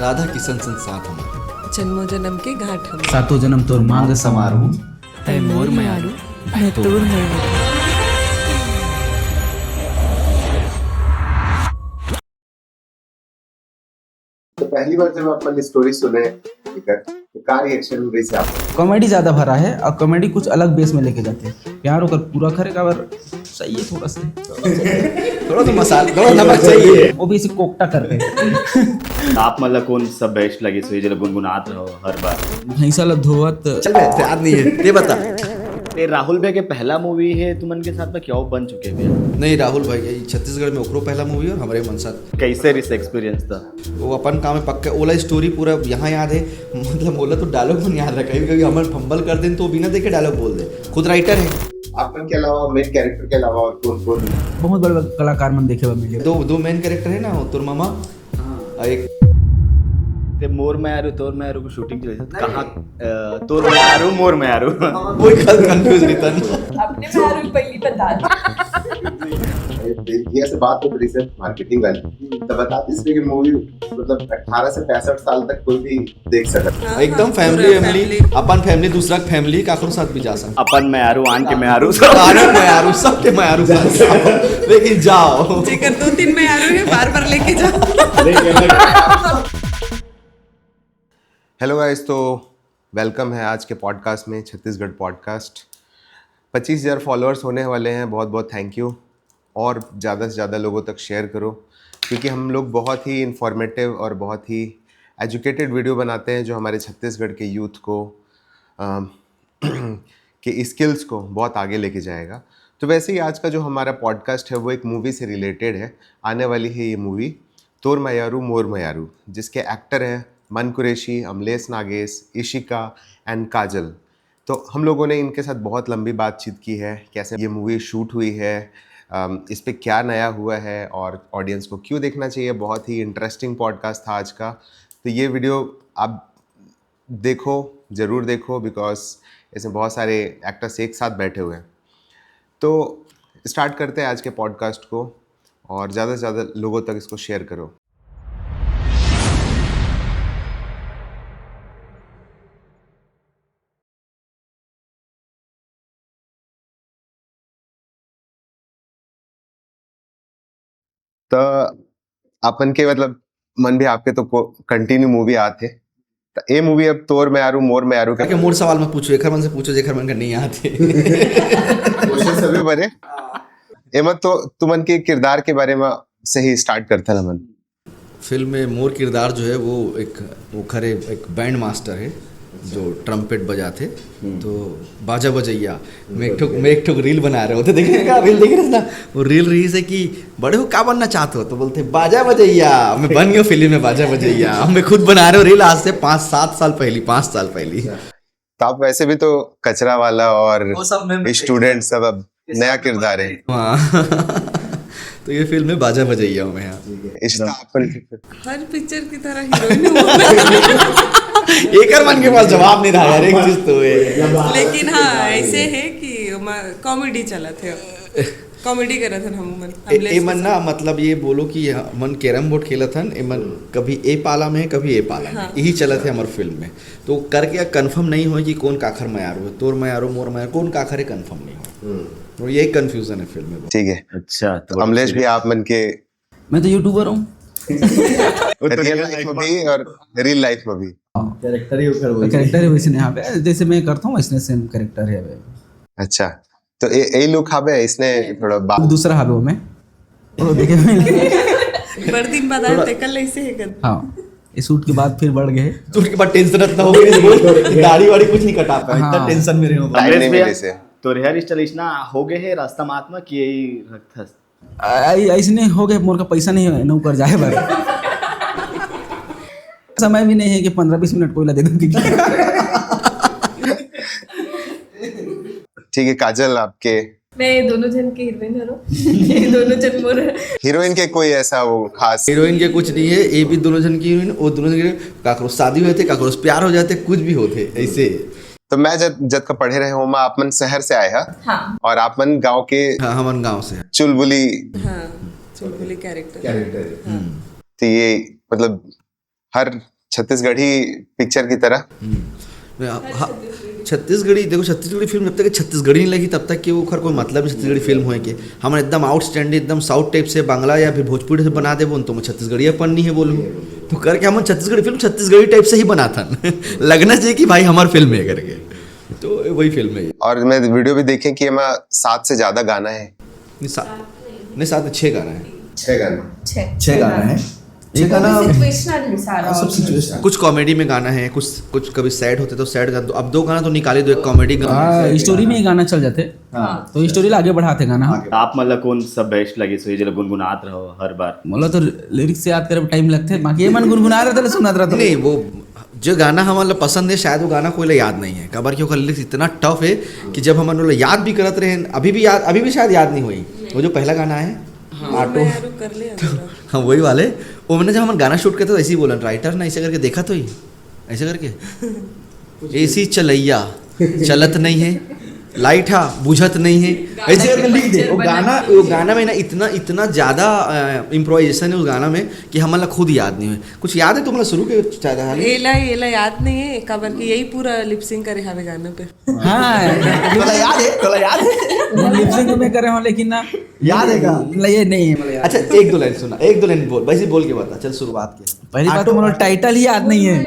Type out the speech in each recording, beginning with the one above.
राधा किशन सन साथ हमारे, जन्मों जन्म के घाट हम, सातों जन्म तोर मांग समारू, तै मोर मारू मैं तोर मैं। तो पहली बार जब अपन स्टोरी सुने तो क्या रिएक्शन हुई से आपको? कॉमेडी ज्यादा भरा है और कॉमेडी कुछ अलग बेस में लेके जाते हैं। प्यार होकर पूरा करेगा पर सही है थोड़ा सा थोड़ा तो मसाला थोड़ा नमक चाहिए, वो भी इसे कोकटा करते हैं। आप मतलब कौन सा बेस्ट लगे सो जो गुनगुनात रहो हर बार? भैंसा ला धोवत चल बे याद नहीं है ये बता। ये राहुल भाई के पहला मूवी है तुमन के साथ में क्या बन चुके हैं? नहीं राहुल भाई ये छत्तीसगढ़ में ओकरो पहला मूवी और हमारे मन साथ कैसे रिस एक्सपीरियंस था? वो अपन काम में पक्का ओला स्टोरी पूरा यहाँ याद है, मतलब ओला तो डायलॉग मन याद है, कभी कभी हम फंबल कर दें तो बिना देखे डायलॉग बोल दे। खुद राइटर है। आपन के अलावा मेन कैरेक्टर के अलावा और कौन कौन? बहुत बड़े कलाकार मन देखे हुए मिले। दो मेन कैरेक्टर है ना, तुर मामा और एक ते मोर में आरू तोर में आरू को शूटिंग चली कहाँ? तोर में आरू मोर में आरू कोई कंफ्यूज नहीं था। अपने में आरू पहली बता ये से बात तो रिसर्च मार्केटिंग वाली तो बताते इसलिए कि मूवी मतलब 18 से 65 साल तक कोई भी देख सकता है। एकदम फैमिली अपन फैमिली दूसरा फैमिली काकरो साथ भी जा सकता। अपन में आरू आन के में आरू आनंद में आरू सबके में आरू लेकिन जाओ चिकन 2-3 में आरू है, बार बार लेके जाओ। हेलो गाइस, तो वेलकम है आज के पॉडकास्ट में, छत्तीसगढ़ पॉडकास्ट। 25,000 फॉलोअर्स होने वाले हैं, बहुत बहुत थैंक यू। और ज़्यादा से ज़्यादा लोगों तक शेयर करो, क्योंकि हम लोग बहुत ही इंफॉर्मेटिव और बहुत ही एजुकेटेड वीडियो बनाते हैं जो हमारे छत्तीसगढ़ के यूथ को के स्किल्स को बहुत आगे लेके जाएगा। तो वैसे ही आज का जो हमारा पॉडकास्ट है वो एक मूवी से रिलेटेड है। आने वाली है ये मूवी तोर मयारू मोर मयारू, जिसके एक्टर हैं मन कुरैशी, अमलेश नागेश, इशिका एंड काजल। तो हम लोगों ने इनके साथ बहुत लंबी बातचीत की है, कैसे ये मूवी शूट हुई है, इस पे क्या नया हुआ है और ऑडियंस को क्यों देखना चाहिए। बहुत ही इंटरेस्टिंग पॉडकास्ट था आज का। तो ये वीडियो आप देखो, ज़रूर देखो, बिकॉज इसमें बहुत सारे एक्टर्स एक साथ बैठे हुए हैं। तो स्टार्ट करते हैं आज के पॉडकास्ट को और ज़्यादा से ज़्यादा लोगों तक इसको शेयर करो। तो अपन के मतलब मन भी आपके तो कंटिन्यू मूवी आते तो ए मूवी अब तोर में आरू मोर में आरू क्या मोर सवाल मत पूछो, एकर मन से पूछो जेकर मन का नहीं आते। क्वेश्चन सभी बने एमा तो तुमन के किरदार के बारे में सही स्टार्ट करता ना मन। फिल्म में मोर किरदार जो है वो खरे एक बैंड मास्टर है जो ट्रम्पेट बजाते, तो बाजा बजैया मैं एक ठोक रील बना रहे होते, देखे क्या रील देख रहे ना, वो रील रही है कि बड़े हो क्या बनना चाहते हो, तो बोलते बाजा बजैया। मैं बन गया फिल्म में बाजा बजैया। मैं खुद बना रहे हो रील आज से 5 साल पहली। तो आप वैसे भी तो कचरा वाला और स्टूडेंट सब अब नया किरदार है। हाँ। तो ये फिल्म में बाजा बजैया हूँ मैं यहाँ। हर पिक्चर की तरह हीरोइन एकर मन के पास जवाब नहीं रहा यार, एक चीज तो है। लेकिन हाँ ऐसे है कि कॉमेडी चला थे, कॉमेडी करा था हम ए मन ना, मतलब ये बोलो कि मन कैरम बोर्ड खेला था ए मन, कभी ए पाला में कभी ए पाला में, यही चला थे हमारे फिल्म में। तो करके कंफर्म नहीं हो कि कौन काखर मयारू है, तोर मयारू मोर मयारू, कौन काखर है कंफर्म नहीं हो। तो यही कंफ्यूजन है फिल्म में। ठीक है, अच्छा तो अमलेश भी आप मन के मैं तो यूट्यूबर हूँ। रियल लाइफ में भी और रियल लाइफ में भी कैरेक्टर है वैसे यहाँ पे जैसे मैं करता हूँ वैसे सेम कैरेक्टर है। अच्छा, तो ए लुक हाबे इसने थोड़ा दूसरा हाबे वो मैं वो देखे बड़ दिन बाद आए कल ऐसे है कर। हाँ, इस सूट के बाद फिर बढ़ गए। सूट के बाद टेंशन इतना हो गई, दाढ़ी वाड़ी कुछ नहीं कटा पाया, इतना टेंशन में रहे हो। टाइम नहीं मिले से तो हेयर स्टाइल इतना हो गए है रास्ता महात्मा की यही रखता ऐसे हो गए, मोर का पैसा नहीं है नौकर जाए बार। समय भी नहीं है कि 15-20 मिनट कोयला दे दूं। ठीक है, काजल आपके मैं दोनों जन की हीरोइन हूँ। ये दोनों जन मोर हीरोइन के कोई ऐसा वो खास हीरोइन के कुछ नहीं है, ये भी दोनों जन की हीरोइन, वो दोनों जन काकरो शादी होते, काकरो प्यार हो जाते, कुछ भी होते ऐसे। तो मैं जब का पढ़े रहे हूँ, मैं आप मन शहर से आया हाँ। और आप मन गाँव के हाँ, हमारे गाँव से चुलबुली हाँ चुलबुली कैरेक्टर। तो ये मतलब हर छत्तीसगढ़ी पिक्चर की तरह। हाँ, छत्तीसगढ़ी देखो, छत्तीसगढ़ी फिल्म जब तक छत्तीसगढ़ी नहीं लगी तब तक कि वो खर कोई मतलब नहीं छत्तीसगढ़ी फिल्म होए के हम एकदम आउटस्टैंडिंग एकदम साउथ टाइप से बांग्ला या फिर भोजपुरी से बना दे बोल तो मैं छत्तीसगढ़ी अपन नहीं है बोलूँ तो करके हम छत्तीसगढ़ी फिल्म छत्तीसगढ़ी टाइप से ही बना था लगना चाहिए कि भाई हमारी फिल्म है करके, तो वही फिल्म है। और मैं वीडियो भी देखें कि हमें 7 से ज़्यादा गाना है। नहीं 7 में 6 गाना है। 6 गाना 6 गाना है। ये गाना सिचुएशनल है सारा। सब सिचुएशन, कुछ कॉमेडी में गाना है, कुछ कभी सैड होते तो सैड गाना, अब 2 गाना तो निकाले दो, एक कॉमेडी गाना स्टोरी में ही गाना चल जाते। तो स्टोरी आगे बढ़ाते गाना। आप मतलब कौन सा बेस्ट लगे सो जो गुनगुनात रहो हर बार? मतलब तो लिरिक्स से याद करे टाइम लगते, बाकी ये मन गुनगुना रहा था सुना रहा था। नहीं वो जो गाना हमारा पसंद है शायद वो गाना कोई याद नहीं है, कबर क्यों लिरिक्स इतना टफ है कि जब हम याद भी करते रहे अभी भी शायद याद नहीं हुई। वो जो पहला गाना है आटो कर ले हाँ वही वाले, वो मैंने जब हम गाना शूट करते तो ऐसे ही बोला राइटर ना ऐसे करके देखा तो ही ऐसे करके एसी चलैया चलत नहीं है, लाइट हा बुझत नहीं है, ऐसे करके लिख दे। वो गाना में ना इतना ज़्यादा इम्प्रोवाइजेशन है उस गाना में कि हमारा खुद याद नहीं हुए। कुछ याद है तुम्हारा शुरू के ज़्यादा एला याद नहीं है कबर की यही पूरा लिपसिंग करे हवे गाने पे। हाँ तोला याद है लिपसिंग में करे हो लेकिन ना याद है का? ये नहीं है मतलब। अच्छा 1-2 लाइन सुना, 1-2 लाइन बोल वैसे बोल के बता चल शुरुआत के। पहली बात तो मतलब टाइटल ही याद नहीं है।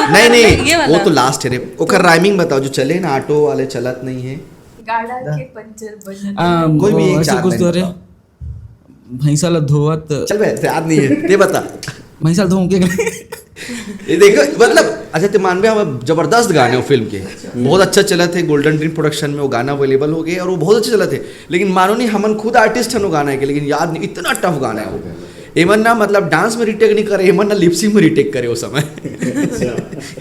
नहीं ये वाला। वो तो लास्ट है रे, ओकर राइमिंग बताओ जो चले ना ऑटो वाले चलत नहीं है। गाड़ा के पंचर बजन। कोई भी एक ऐसे चार कुछ लाइन तो रे बताओ। भैंसा ला धोवत चल बे याद नहीं है ये बता। भैंसा धो के ये देखो मतलब अच्छा तो मानवे हम जबरदस्त गाने हो फिल्म के, बहुत अच्छा चला थे। गोल्डन ड्रीम प्रोडक्शन में वो गाना अवेलेबल हो गए और वो बहुत अच्छे चला थे, लेकिन मानो नहीं हमन खुद आर्टिस्ट हैं वो गाना है के, लेकिन याद नहीं, इतना टफ गाना है वो। एमन ना मतलब डांस में रिटेक नहीं करे, एमन ना लिपसिंग में रिटेक करे उस समय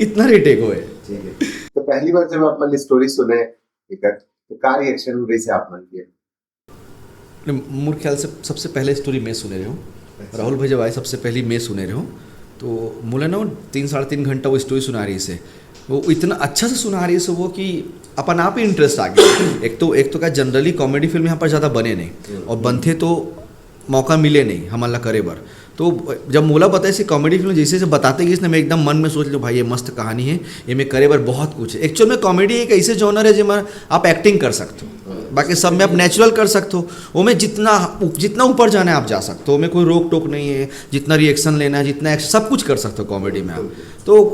इतना रिटेक हुए। तो पहली बार जब आप मन स्टोरी सुने तो का रिएक्शन वैसे आप मन किए? मेरे ख्याल से सबसे पहले स्टोरी मैं सुने रहे हूँ, राहुल भाई जब आए सबसे पहले मैं सुने रहे हूँ, तो मुझे ना 3-3.5 घंटा वो स्टोरी सुना रही से, वो इतना अच्छा से सुना रही है वो कि अपन आप ही इंटरेस्ट आ गया। एक तो क्या जनरली कॉमेडी फिल्म यहाँ पर ज़्यादा बने नहीं, और बनते तो मौका मिले नहीं हमारा करे बार। तो जब मोला बताए से कॉमेडी फिल्म जैसे से बताते गए इसने मैं एकदम मन में सोच लो भाई ये मस्त कहानी है, ये में करे बार बहुत कुछ है। एक्चुअल में कॉमेडी एक ऐसे जॉनर है जिसमें आप एक्टिंग कर सकते हो, बाकी सब में आप नेचुरल कर सकते हो, वो में जितना ऊपर जाना है आप जा सकते हो, में कोई रोक टोक नहीं है, जितना रिएक्शन लेना है जितना सब कुछ कर सकते हो कॉमेडी में आप। तो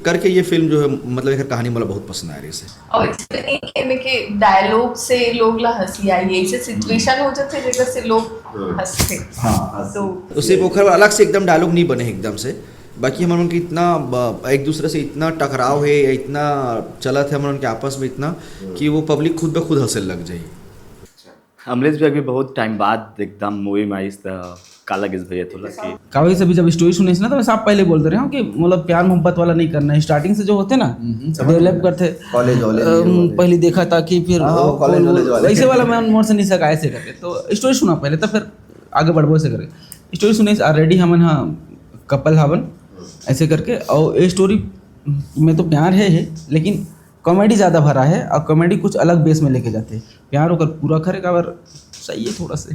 करके ये फिल्म जो है मतलब एक कहानी मुझे बहुत पसंद आ रही है। और इसमें के डायलॉग से लोग ला हंसी आई, ऐसे सिचुएशन हो जाते जगह से लोग हंसते। हाँ तो सिर्फ वो अलग से एकदम डायलॉग नहीं बने एकदम से, बाकी हमारे उनकी इतना एक दूसरे से इतना टकराव है, इतना चला था हमारे उनके आपस में इतना कि वो पब्लिक खुद ब खुद हंसने लग जाए। अमरीश भाई भी बहुत टाइम बाद एकदम मूवी में आई काला गिज भैया थोड़ा की कावई से भी जब स्टोरी सुने ना तो मैं साफ पहले बोलते रहे हूँ कि मतलब प्यार मोहब्बत वाला नहीं करना है, स्टार्टिंग से जो होते ना डेवलप करते कॉलेज वाले पहले देखा था कि फिर कॉलेज वाले वैसे वाला मैं मोर से नहीं सका ऐसे करके, तो स्टोरी सुना पहले तो फिर आगे बढ़बो से करके स्टोरी सुने ऑलरेडी हमन हाँ कपल हावन ऐसे करके, और ये स्टोरी में तो प्यार है लेकिन कॉमेडी ज़्यादा भरा है, और कॉमेडी कुछ अलग बेस में लेके जाते हैं। प्यार होकर पूरा करेगा और सही है थोड़ा से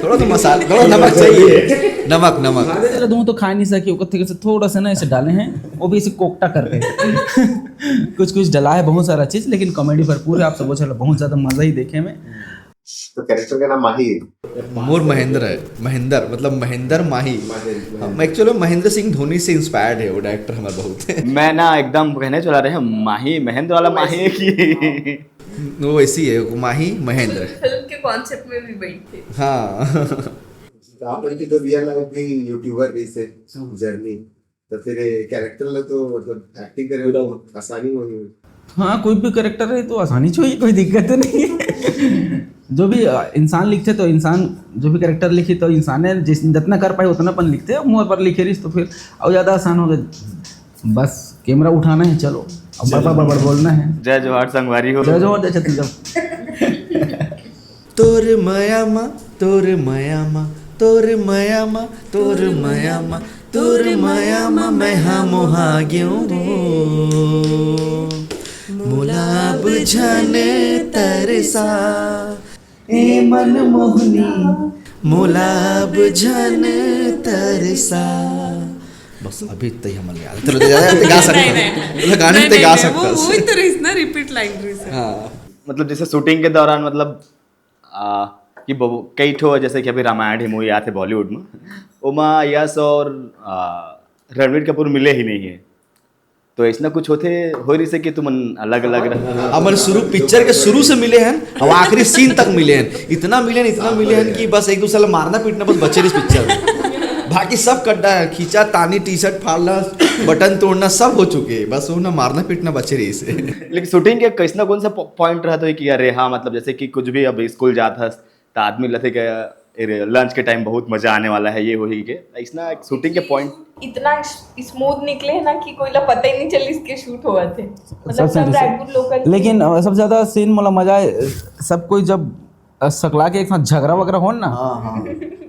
थोड़ा तो मसाला थोड़ा नमक चाहिए, नमक तेरा दूँ तो खा नहीं सके ओकर से थोड़ा सा ना ऐसे डाले हैं, वो भी ऐसे कोकटा करके कुछ डला है, बहुत सारा चीज़, लेकिन कॉमेडी भरपूर है। आप सब चलो बहुत ज़्यादा मज़ा ही देखे में। तो कैरेक्टर का नाम माही है। मोर महेंद्र है, महेंद्र मतलब महेंद्र माही। एक्चुअली महेंद्र सिंह धोनी से इंस्पायर्ड है वो डायरेक्टर हमारा बहुत है। मैं ना एकदम कहने चला रहे हैं माही महेंद्र वाला माही की वो ऐसी है वो माही महेंद्र। फिल्म के कॉन्सेप्ट में भी बैठे। हाँ आप उनकी तो रियल लाइफ भी यूट्यूबर भी से जर्नी, तो फिर कैरेक्टर तो मतलब एक्टिंग करे तो आसानी होगी। हाँ कोई भी करेक्टर है तो आसानी चाहिए, कोई दिक्कत नहीं है। जो भी इंसान लिखते तो इंसान जो भी करेक्टर लिखे तो इंसान है, जितना कर पाए उतना अपन लिखते हैं, मुँह पर लिखे रही तो फिर और ज़्यादा आसान हो गया। बस कैमरा उठाना है, चलो अब बड़बड़ बोलना है। जय जोहार संगवारी हो, जय जोहार जय छत्तीसगढ़। तोर मयामा तोर मयामा तोर मयामा तोर मयामा तोर मयामा मैं हाँ मोहा ग्यों मुलाब झन तरसा ए मन मोहनी मुलाब झन तरसा। बस अभी इतना ही हमारे याद है चलो ज़्यादा गा सकते गाने पे गा सकते वो ही तो रही ना रिपीट लाइन रही हाँ मतलब जैसे शूटिंग के दौरान मतलब कि कई ठो जैसे कि अभी रामायण ही मूवी आते बॉलीवुड में उमा यश और रणवीर कपूर मिले ही नहीं है तो ऐसा कुछ होते हो रही से कि तुम अलग अलग हमारे शुरू पिक्चर के शुरू से मिले हैं और आखिरी सीन तक मिले हैं इतना मिले हैं कि बस एक दूसरे को मारना पीटना बस बचे इस पिक्चर में बाकी सब कड्डा है खींचा तानी टी शर्ट फाड़ना बटन तोड़ना सब हो चुके हैं बस वो ना मारना पीटना बचे रही से लेकिन शूटिंग के कैसा कौन सा पॉइंट रहता है कि अरे हाँ मतलब जैसे कि कुछ भी अब स्कूल जाता तो आदमी लगते कि लंच के टाइम बहुत मजा आने वाला है ये वही के ऐसा शूटिंग के पॉइंट इतना स्मूथ निकले ना कि कोई पता ही नहीं चली इसके शूट हुआ थे मतलब सबसे सब रायपुर लोकल लेकिन सबसे ज्यादा सीन मतलब मजा है सब कोई जब सकला के एक साथ झगड़ा वगैरह हो ना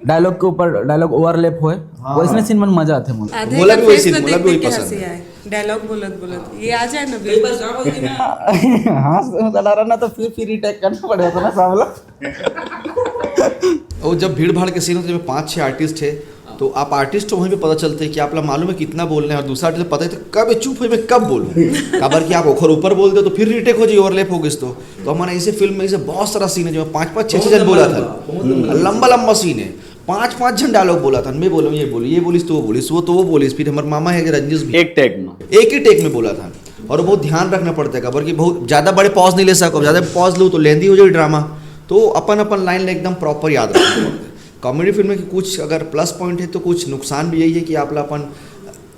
डायलॉग के ऊपर डायलॉग ओवरलैप होए वैसे सीन में मजा आते मुझे आधे बोला का भी वही face scene, तो बोला भी देख वही देख के पसंद हंसी है। आए डायलॉग बोलत ये आ जाए ना बिल्कुल हाँ डरा रहा ना तो फिर रिटेक करना पड़ेगा तो ना सामला और जब भीड़ भाड़ के सीन होते हैं 5-6 आर्टिस्ट है तो आप आर्टिस्ट हो वहीं पे पता चलते हैं कि आप लोग मालूम है कितना बोलना है और दूसरा आर्टिस्ट पता है तो कब चुप है मैं कब बोलूँ खबर कि आप ओखर ऊपर बोल दो तो फिर रिटेक हो जाए ओवरलैप हो गई तो हमारे ऐसे फिल्म में ऐसे बहुत सारा सीन है जो 5-5 6 जन बोला था लंबा सीन है 5-5 जन डायलॉग बोला था मैं बोलूँ ये बोलिस तो वो बोलिस फिर हमारे मामा है रंजिश भी एक टेक में एक ही टेक में बोला था और बहुत ध्यान रखना पड़ता है खबर कि बहुत ज़्यादा बड़े पॉज नहीं ले सको ज़्यादा पॉज लो तो लेंदी हो जाए ड्रामा तो अपन लाइन एकदम प्रॉपर याद रखना पड़ता है कॉमेडी फिल्म में कुछ अगर प्लस पॉइंट है तो कुछ नुकसान भी यही है कि आप अपन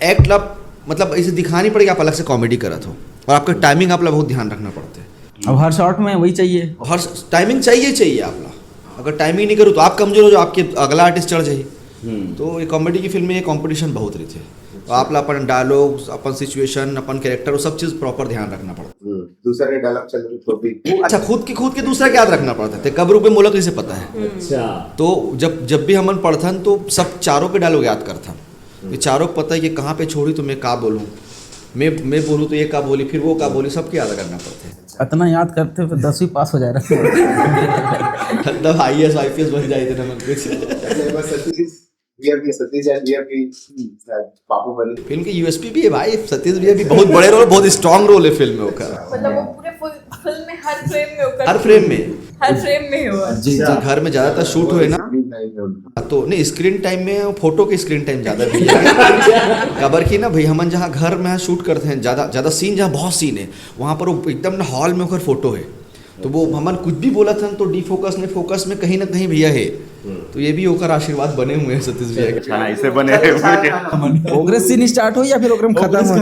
एक्ट मतलब ऐसे दिखानी पड़ेगी आप अलग से कॉमेडी करत हो और आपका टाइमिंग आप बहुत ध्यान रखना पड़ता है अब हर शॉट में वही चाहिए हर टाइमिंग चाहिए आप अगर टाइमिंग नहीं करो तो आप कमजोर हो जो आपके अगला आर्टिस्ट चढ़ जाए तो ये कॉमेडी की फिल्म में ये कॉम्पिटिशन बहुत रही थे तो आप अपन डायलॉग अपन सिचुएशन अपन कैरेक्टर वो सब चीज़ प्रॉपर ध्यान रखना पड़ता है दूसरे डायलॉग चल रही तो भी अच्छा खुद के दूसरा क्या याद रखना पड़ता है कब रूप में मोला कैसे पता है अच्छा तो जब भी हमन पढ़थन तो सब चारों के डायलॉग याद करथन ये चारों को पता है कि कहाँ पे छोड़ी तो मैं का बोलूँ मैं बोलूँ तो ये का बोली फिर वो का बोली सबके याद करना पड़ता है इतना याद करते फिर 10वीं पास हो जाए रहा मतलब IAS IPS बन जाए थे मन कुछ पापू बने फिल्म की USP भी है भाई सतीश भैया भी बहुत बड़े रोल बहुत स्ट्रांग रोल है फिल्म में होकर मतलब वो पूरे फिल्म में हर फ्रेम में होकर हर फ्रेम में हुआ जी घर में ज़्यादातर शूट हुए ना तो नहीं स्क्रीन टाइम में फोटो की स्क्रीन टाइम ज़्यादा भी है खबर की ना भाई हम जहाँ घर में शूट करते हैं ज़्यादा सीन जहाँ बहुत सीन है वहाँ पर वो एकदम ना हॉल में होकर फोटो है तो वो हमन कुछ भी बोला था तो डी फोकस में फोकस में कहीं ना कहीं भैया है तो ये भी होकर आशीर्वाद बने हुए हैं सतीश भैया के अच्छा ऐसे बने प्रोग्रेस सीन स्टार्ट हो या फिर प्रोग्राम खत्म हो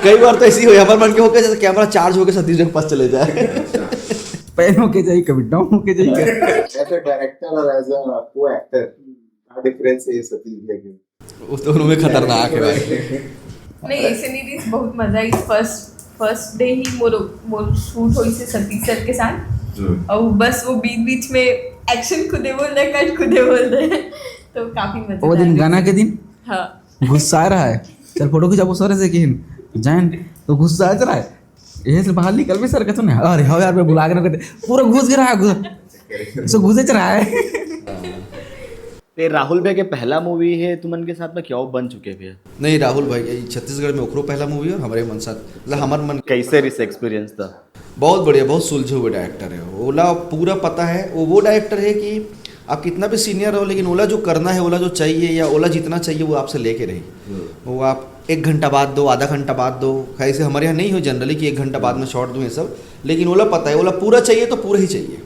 कई बार तो ऐसी हो हमारे मन के होकर जैसे कैमरा चार्ज होकर सतीश भैया के पास चले जाए पैन होके जाइए कभी डाउन होके जाइए एज अ डायरेक्टर और एज अ को एक्टर क्या डिफरेंस है ये सतीश भैया के वो दोनों में खतरनाक है भाई नहीं ऐसे नहीं थी बहुत मजा आई फर्स्ट डे ही मोर शूट हुई से सतीश सर के साथ और बस वो बीच में एक्शन खुदे बोल रहे कट खुदे बोल रहे तो काफी मजा वो दिन गाना के दिन हाँ गुस्सा आ रहा है चल फोटो खिंचा वो सर से कि जान तो गुस्सा आ रहा है ये से बाहर निकल भी सर कहते ना अरे हाँ यार मैं बुला के ना कहते पूरा घुस गिरा है सो घुसे च रहा है ते राहुल भाई के पहला मूवी है तुमन के साथ में क्या बन चुके भैया नहीं राहुल भाई ये छत्तीसगढ़ में ओखरो पहला मूवी और हमारे मन साथ मतलब हमारे मन कैसे रिस एक्सपीरियंस था बहुत बढ़िया बहुत सुलझे हुए डायरेक्टर है ओला पूरा पता है वो डायरेक्टर है कि आप कितना भी सीनियर हो लेकिन ओला जो करना है ओला जो चाहिए या ओला जितना चाहिए वो आपसे लेके रही वो आप 1 घंटा बाद दो आधा घंटा बाद दो ऐसे हमारे यहाँ नहीं हो जनरली कि 1 घंटा बाद में शॉर्ट दूँ ये सब लेकिन ओला पता है ओला पूरा चाहिए तो पूरा ही चाहिए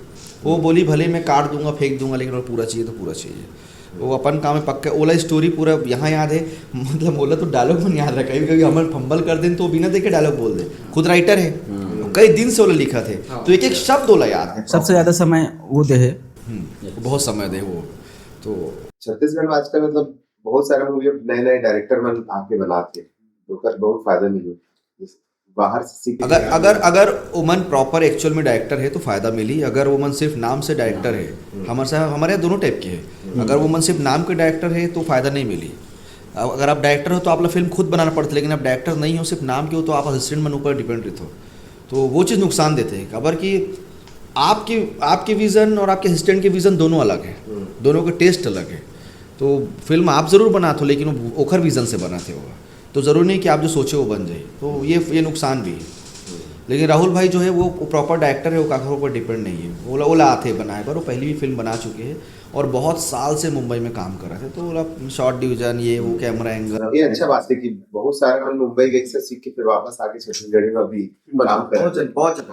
वो बोली भले मैं काट दूंगा फेंक दूंगा लेकिन ओला पूरा चाहिए तो पूरा चाहिए वो अपन काम में पक्का ओला स्टोरी पूरा यहाँ याद है मतलब ओला तो डायलॉग में याद रखा कभी हम फंबल कर दें तो बिना देखे डायलॉग बोल दे खुद राइटर है कई दिन से ओला लिखा थे तो एक शब्द ओला याद है सबसे ज्यादा समय वो दे है बहुत समय दे वो तो छत्तीसगढ़ में आजकल मतलब बहुत सारे मूवी नए डायरेक्टर मन आके बनाते तो कर बहुत फायदा नहीं हो बाहर से सीख अगर उमन प्रॉपर एक्चुअल में डायरेक्टर है तो फायदा मिली अगर वो मन सिर्फ नाम से डायरेक्टर है हमारे यहाँ दोनों टाइप के हैं अगर वो मन सिर्फ नाम के डायरेक्टर है तो फायदा नहीं मिली अगर आप डायरेक्टर हो तो आप फिल्म खुद बनाना पड़ता है लेकिन आप डायरेक्टर नहीं हो सिर्फ नाम के हो तो आप असिस्टेंट मन ऊपर डिपेंड रहते हो तो वो चीज़ नुकसान देते हैं खबर कि आपके विज़न और आपके असिस्टेंट के विज़न दोनों अलग है दोनों का टेस्ट अलग है तो फिल्म आप ज़रूर बना थो लेकिन वो ओखर विज़न से बनाते होगा, तो ज़रूरी नहीं कि आप जो सोचे वो बन जाए, तो ये नुकसान भी है। लेकिन राहुल भाई जो है वो प्रॉपर डायरेक्टर है, वो काखरों पर डिपेंड नहीं है। ओला आते बनाए पर वो पहले भी फिल्म बना चुके हैं और बहुत साल से मुंबई में काम कर रहे थे, तो ओला शॉर्ट डिवीजन ये वो कैमरा एंगल। ये अच्छा बात है कि बहुत सारे हम मुंबई गए से सीख के फिर वापस आके छत्तीसगढ़ में अभी काम कर रहे हैं।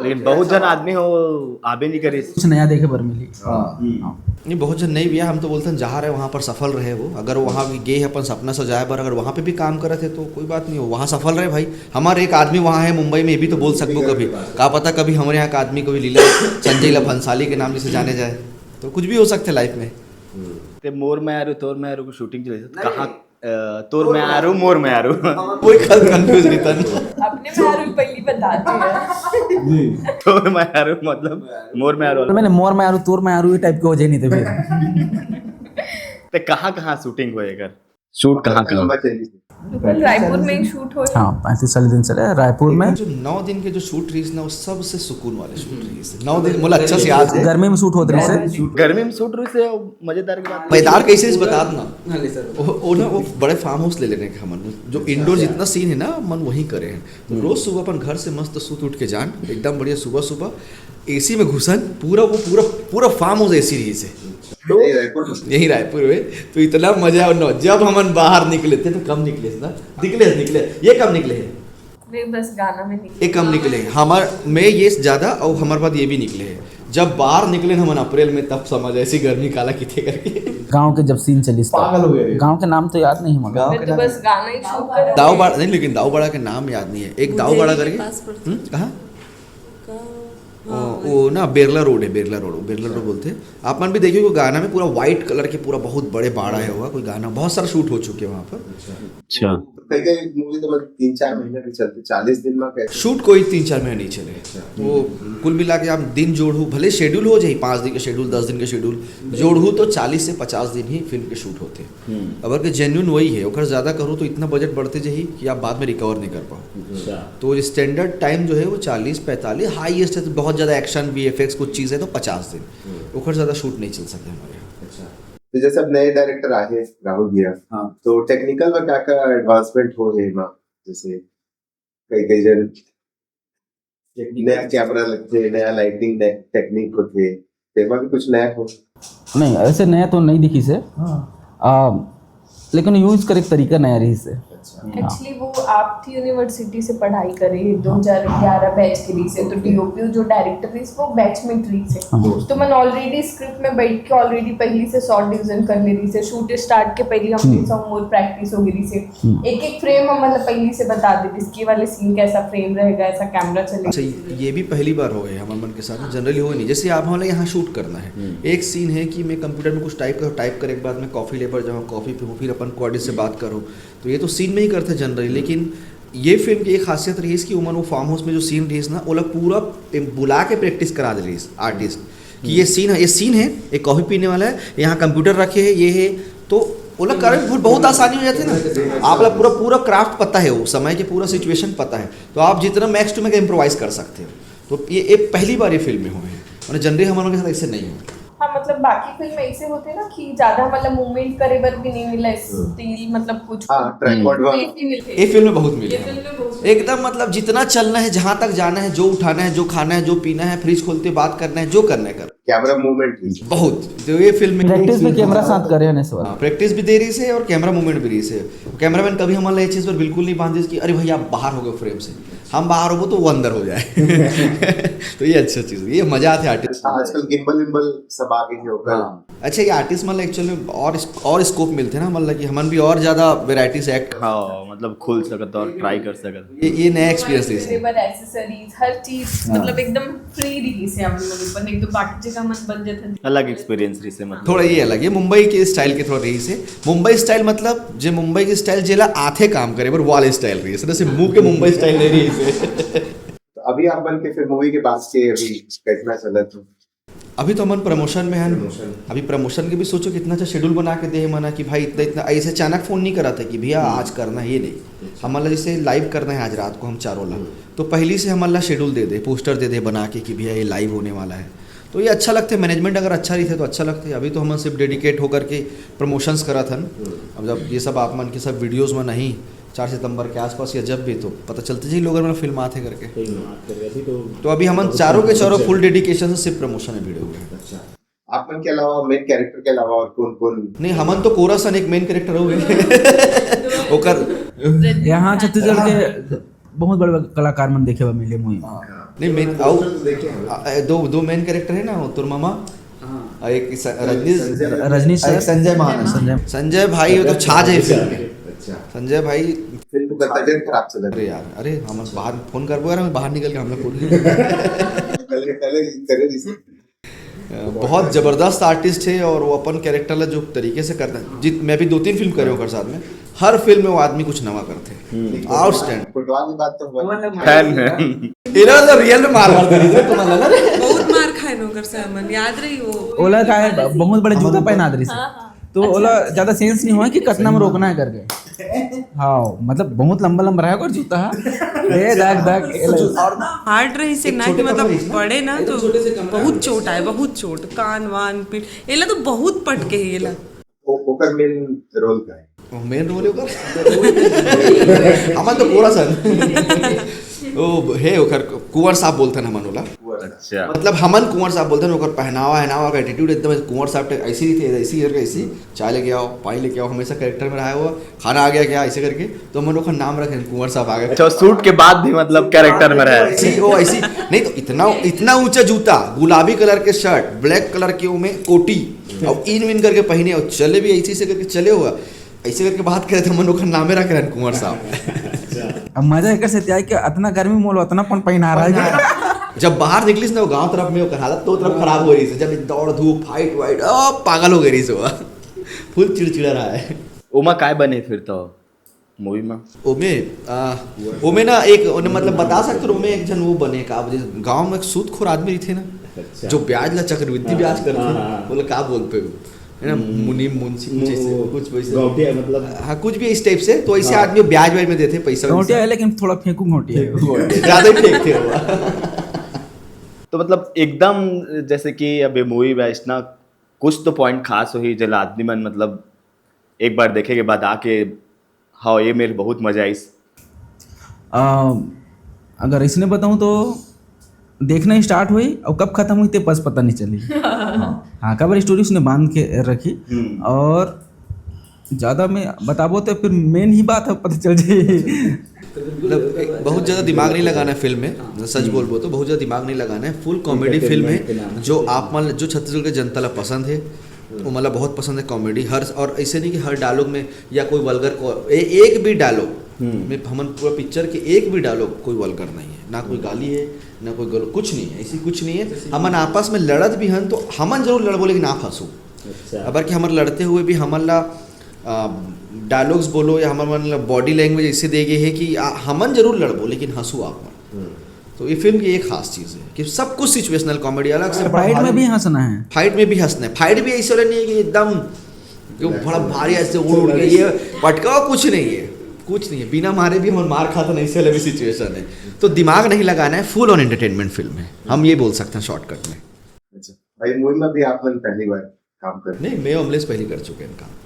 लेकिन बहुत जन आदमी हो आबे नहीं करे। कुछ नया देखे पर मिली। नहीं बहुत जन नहीं भैया, हम तो बोलते हैं जहाँ रहे वहाँ पर सफल रहे वो। अगर वहाँ भी गए अपन सपना सजाए पर अगर वहाँ पे भी काम करे थे तो कोई बात नहीं हो, वहाँ सफल रहे भाई। हमारे एक आदमी वहाँ है मुंबई में, ये भी तो बोल सकते कभी, क्या पता कभी हमारे यहाँ का आदमी कभी लीला संजय ला भंसाली के नाम से जाने जाए, तो कुछ भी हो सकते लाइफ में। ते मोर में आरू तोर में आरू को शूटिंग चली कहाँ तोर में आरू मोर में आरू कोई कंफ्यूज नहीं था। अपने में आरू पहली बताते हैं। तोर में आरू मतलब मोर में आरू मैंने मोर में आरू तोर में आरू ये टाइप के हो जाए नहीं तो फिर। ते कहाँ शूटिंग हुए कर शूट कहाँ कल रायपुर में ही शूट हो। हाँ 35 दिन चले रायपुर में। जो 9 दिन के जो शूट रही ना वो सबसे सुकून वाले शूट रही 9 दिन, मतलब अच्छा से याद है। गर्मी में शूट होते रहे से, गर्मी में शूट रही से मजेदार की बात। मजेदार कैसे इस बता देना वो ना वो बड़े फार्म हाउस ले लेने का मन, जो इंडोर जितना सीन है ना मन वही करे हैं। तो रोज सुबह अपन घर से मस्त सूत उठ के जान एकदम बढ़िया सुबह सुबह एसी में घुसन, पूरा फार्म हाउस एसी रही से यही रायपुर में। तो इतना मजा है। जब हम बाहर निकले थे तो कम निकले ना, निकले ये कम निकले हैं, वे बस गाना में निकले। ये कम निकले हमार में ये ज्यादा, और हमारे बाद ये भी निकले हैं। जब बाहर निकले हम अप्रैल में तब समझ ऐसी गर्मी काला किथे करके। गांव के जब सीन चली पागल हो गए। गांव के नाम तो याद नहीं मगर मैं तो बस गाना ही शूट कर। दाऊ बड़ा नहीं, लेकिन दाऊ बड़ा के नाम याद नहीं है। एक दाऊ बड़ा करके कहाँ वो ना बेरला रोड है, बेरला रोड बोलते हैं। आप मन भी देखिए वो गाना में पूरा व्हाइट कलर के पूरा बहुत बड़े बाड़ा है हुआ कोई गाना, बहुत सारा शूट हो चुके हैं वहाँ पर। अच्छा कई मूवी तो 3-4 महीने भी चलती, 40 दिन में कैसे शूट कोई 3-4 महीने नहीं चले। वो कुल मिला के आप दिन जोड़ू, भले शेड्यूल हो जाए 5 दिन का शेड्यूल 10 दिन का शेड्यूल जोड़ू तो 40 से 50 दिन ही फिल्म के शूट होते हैं। अगर के जेन्युइन वही है अगर ज़्यादा करूँ तो इतना बजट बढ़ते जाही कि आप बाद में रिकवर नहीं कर पाओ। तो स्टैंडर्ड टाइम जो है वो 40-45, हाईएस्ट है तो बहुत ज़्यादा एक्शन VFX कुछ चीज़ है तो 50 दिन, उखर ज़्यादा शूट नहीं चल सकते हमारे यहाँ। तो जैसे अब नए डायरेक्टर आए राहुल भैया, तो टेक्निकल में क्या एडवांसमेंट हो रही है? जैसे कई जन नया कैमरा लगते, नया लाइटिंग टेक्निक होते, भी कुछ नया हो? नहीं ऐसे नया तो नहीं दिखी से, लेकिन यूज करे तरीका नया रही से। एक्चुअली वो आप थी यूनिवर्सिटी से पढ़ाई करे 2011 बैच के लिए से, तो DOP जो डायरेक्टर थी वो बैच में थी से। तो मैं ऑलरेडी स्क्रिप्ट में बैठ के ऑलरेडी पहली से शॉर्ट डिवीजन कर ले रही से, शूट स्टार्ट के पहले हम सब और प्रैक्टिस हो गई से। एक फ्रेम हम मतलब पहले से बता दे इसके वाले सीन कैसा फ्रेम रहेगा, ऐसा कैमरा चलेगा। अच्छा ये भी पहली बार हो गए हमारे मन के साथ, जनरली हो नहीं। जैसे आप हमारे यहाँ शूट करना है, एक सीन है कि मैं कंप्यूटर में कुछ टाइप करे के बाद मैं कॉफ़ी लेकर जाऊँ, कॉफ़ी पीऊँ, फिर अपन कोऑर्डिनेटर से बात करूँ, तो ये तो सीन में ही करते जनरली। लेकिन ये फिल्म की एक खासियत रही इसकी उमन वो फार्म हाउस में जो सीन रही ना वो लोग पूरा बुला के प्रैक्टिस करा दे रही आर्टिस्ट कि ये सीन है एक कॉफ़ी पीने वाला है, यहाँ कंप्यूटर रखे है, ये है, तो वो लोग करें बहुत आसानी हो जाती है ना। आप लोग पूरा क्राफ्ट पता है, वो समय के पूरा सिचुएशन पता है, तो आप जितना मैक्स टू मैक्स इम्प्रोवाइज कर सकते हो। तो ये पहली बार ये फिल्म में हुए हैं, मतलब जनरली हमारे के साथ ऐसे नहीं है। हाँ मतलब बाकी फिल्म ऐसे होते ना कि ज्यादा मतलब मूवमेंट करे बर भी नहीं मिला स्टील मतलब कुछ ये फिल्म में बहुत मिले एकदम, मतलब जितना चलना है, जहाँ तक जाना है, जो उठाना है, जो खाना है, जो पीना है, फ्रिज खोलते बात करना है, जो करना है कर। कैमरा मूवमेंट बहुत, तो ये फिल्म में प्रैक्टिस भी कैमरा साथ करे हैं इस बार। प्रैक्टिस भी दे रही से और कैमरा मूवमेंट भी रही से। कैमरामैन कभी हमारे ये चीज़ पर बिल्कुल नहीं बांधे कि अरे भाई आप बाहर हो गए फ्रेम से, हम बाहर हो तो वो अंदर हो जाए। तो ये अच्छा चीज़, ये मजा आते आर्टिस्ट। आजकल गिम्बल सब आ गए होगा। अच्छा ये आर्टिस्ट मतलब एक्चुअली और स्कोप मिलते हैं ना, मतलब कि हमन भी और ज़्यादा वेराइटी से एक्ट मतलब खुल सकता और ट्राई कर सकता। ये नया एक्सपीरियंस है। एक्सेसरीज हर चीज मतलब एकदम फ्री रही से हम लोग पर एक दो बाकी जगह मन बन जाता है। अलग एक्सपीरियंस रही से मतलब थोड़ा ये अलग है मुंबई के स्टाइल के, थोड़ा रही से मुंबई स्टाइल मतलब जो मुंबई के स्टाइल जेला आथे काम करे पर वाले स्टाइल रही है, जैसे मुंह के मुंबई स्टाइल नहीं रही से। तो अभी आप बन के फिर मूवी के बाद के अभी कैसा चला? तो अभी तो मन प्रमोशन में है ना, अभी प्रमोशन के भी सोचो कितना अच्छा शेड्यूल बना के दे मना कि भाई इतना ऐसे अचानक फ़ोन नहीं करा था कि भैया आज करना है, ये नहीं हमारा जैसे लाइव करना है आज रात को हम चारों ला, तो पहले से हमारा शेड्यूल दे दे, पोस्टर दे दे बना के कि भैया ये लाइव होने वाला है। तो ये अच्छा लगता है, मैनेजमेंट अगर अच्छा रही थे तो अच्छा लगता है। अभी तो हम सिर्फ डेडिकेट होकर के प्रमोशंस करा था। अब जब ये सब आप मन के सब वीडियोज़ में नहीं 4 सितंबर के आसपास या जब भी तो पता चलते जी लोग मेरा फिल्म आते करके। तो अभी हम चारों के चारों फुल डेडिकेशन से सिर्फ प्रमोशन है वीडियो में। अच्छा, आप मन के अलावा मेन कैरेक्टर के अलावा और कौन कौन? नहीं हमन तो कोरसन एक मेन कैरेक्टर हो गए ओकर यहाँ छत्तीसगढ़ के बहुत बड़े बड़े कलाकार मन देखे हुए मिले मुझे। नहीं मेन दो मेन कैरेक्टर है ना, तुर मामा एक रजनीश सर, संजय महान, संजय भाई वो तो छा जाए फिल्म में। अच्छा, संजय भाई फिल्म का तबीयत खराब चल अरे यार, अरे हम बाहर फोन कर यार, हम बाहर निकल के हम लोग पहले करे इसे। बहुत जबरदस्त आर्टिस्ट है और वो अपन कैरेक्टर ला जो तरीके से करता है। जित मैं भी 2-3 फिल्म करे हूँ साथ में, हर फिल्म में वो आदमी कुछ नवा करते हैं। आउटस्टैंड फुटबॉल की बात तो फैन है। इधर तो रियल में मार मार रही है तुम्हारा ना रे। बहुत मार खाए नौकर से अमन, याद रही वो ओला का है बहुत बड़े जूता पहना दे से, तो ओला ज्यादा सेंस नहीं हुआ कि कितना में रोकना है करके। हाँ मतलब बहुत लंबा लंबा रहा और जूता है दाग दाग हार्ड रही से ना कि मतलब पड़े ना तो बहुत चोट आए, बहुत चोट, कान वान पीठ एला तो बहुत पटके है एला। ओकर मेन रोल का है, मेन रोल है हमारे तो पूरा सन ओ है ओकर कुंवर साहब बोलते हैं हमन ओला। अच्छा, मतलब हमन कुंवर साहब बोलते हैं। ओकर पहनावा का एटीट्यूड एकदम कुंवर साहब टाइप ऐसे ही थे, ऐसी करके ऐसी चाय लेके आओ, पानी लेके आओ, हमेशा कैरेक्टर में रहा हुआ, खाना आ गया क्या ऐसे करके, तो हम ओकर नाम रखे कुंवर साहब आ गए। अच्छा सूट के बाद भी मतलब कैरेक्टर में रहे। ऐसी नहीं तो इतना ऊंचा जूता, गुलाबी कलर के शर्ट, ब्लैक कलर के में कोटी और इन करके पहने और चले भी ऐसे करके चले हुआ, ऐसे करके बात करे थे, हम लोग नामे रखे रहन कुंवर साहब। अब मजा एक से त्याग के इतना गर्मी मोल उतना पन पहना रहा है। जब बाहर निकलिस ना वो गांव तरफ में, ओकर हालत तो तरफ खराब हो रही है। जब दौड़ धूप फाइट वाइट पागल हो गई से फुल चिड़चिड़ा रहा है। उमा काय बने फिर तो मूवी में? ओमे ना एक मतलब बता सकते हो, ओमे एक जन वो बने का गांव में एक सूदखोर आदमी थे ना, जो ब्याज ला चक्रवृद्धि ब्याज करते बोले का बोलते हो है ना, मुनीम मुंशी कुछ वैसे मतलब हाँ कुछ भी इस टाइप से। तो ऐसे आदमी ब्याज में देते पैसा घोटिया है, लेकिन थोड़ा फेंकू घोटिया ज्यादा ही फेंकते हो। तो मतलब एकदम जैसे कि अभी मूवी में इतना कुछ तो पॉइंट खास हुई जल आदमी मन मतलब एक बार देखे के बाद आके हाँ ये मेरे बहुत मजा आई। अगर इसने बताऊं तो देखना ही स्टार्ट हुई और कब खत्म हुई ते बस पता नहीं चली। हाँ कबर स्टोरी उसने बांध के रखी और ज़्यादा मैं बताबो तो फिर मेन ही बात है पता चल जाए। मतलब बहुत ज़्यादा दिमाग नहीं लगाना है फिल्म में, सच बोलबो तो बहुत ज़्यादा दिमाग नहीं लगाना है। फुल कॉमेडी फिल्म है जो आप मान जो छत्तीसगढ़ के जनता ला पसंद है, वो मतलब बहुत पसंद है कॉमेडी हर। और ऐसे नहीं कि हर डायलॉग में या कोई वल्गर एक भी डायलॉग में हमन पूरा पिक्चर के एक भी डायलॉग कोई वल्गर नहीं है, ना कोई गाली है ना कोई गलो, कुछ नहीं है, ऐसी कुछ नहीं है। हमन आपस में लड़त भी हन तो हमन जरूर लड़ बोले कि ना फंसो। अबर कि हमन लड़ते हुए भी हमन ला डायलॉग्स बोलो या हमारे बॉडी लैंग्वेज ऐसे दे गए है कि हमन जरूर लड़बो लेकिन हंसू आप मन। तो ये फिल्म की एक खास चीज़ है कि सब कुछ सिचुएशनल कॉमेडी अलग से, फाइट में भी हंसना है, फाइट में भी हंसना है। फाइट भी ऐसे नहीं है कि एकदम बड़ा भारी ऐसे उड़ के ये पटकाओ, कुछ नहीं है, कुछ नहीं है, बिना मारे भी हम मार खाता नहीं, ऐसे वाला भी सिचुएशन है। तो दिमाग नहीं लगाना है, फुल ऑन एंटरटेनमेंट फिल्म है, हम ये बोल सकते हैं शॉर्टकट में। अच्छा भाई मूवी में भी आप पहली बार काम कर? नहीं मैं अमलेश पहले कर चुके हैं काम।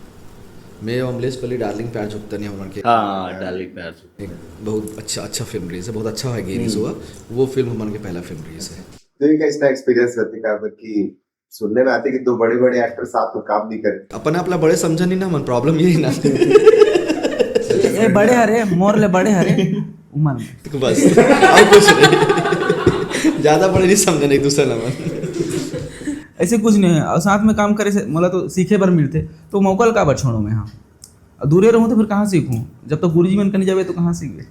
मैं अमलेश पहले डार्लिंग प्यार चुकता नहीं हमारे हाँ डार्लिंग प्यार एक बहुत अच्छा फिल्म रिलीज है, बहुत अच्छा है गेरीज हुआ वो फिल्म हमारे के पहला फिल्म रिलीज है। तो ये कैसा एक्सपीरियंस रहती है कि सुनने में आते कि दो बड़े बड़े एक्टर साथ में काम नहीं करे? अपन अपना बड़े समझा नहीं ना, मन प्रॉब्लम यही ना ये बड़े हरे मोर ले बड़े हरे उमर में बस और कुछ नहीं, ज्यादा बड़े नहीं समझा नहीं दूसरा नंबर ऐसे कुछ नहीं है। और साथ में काम करे से मतलब तो सीखे बार मिलते तो मौका का बार छोड़ो मैं। हाँ दूरे रहूँ तो फिर कहाँ सीखूँ, जब तक गुरुजी मन करने जावे तो कहाँ सीख गए।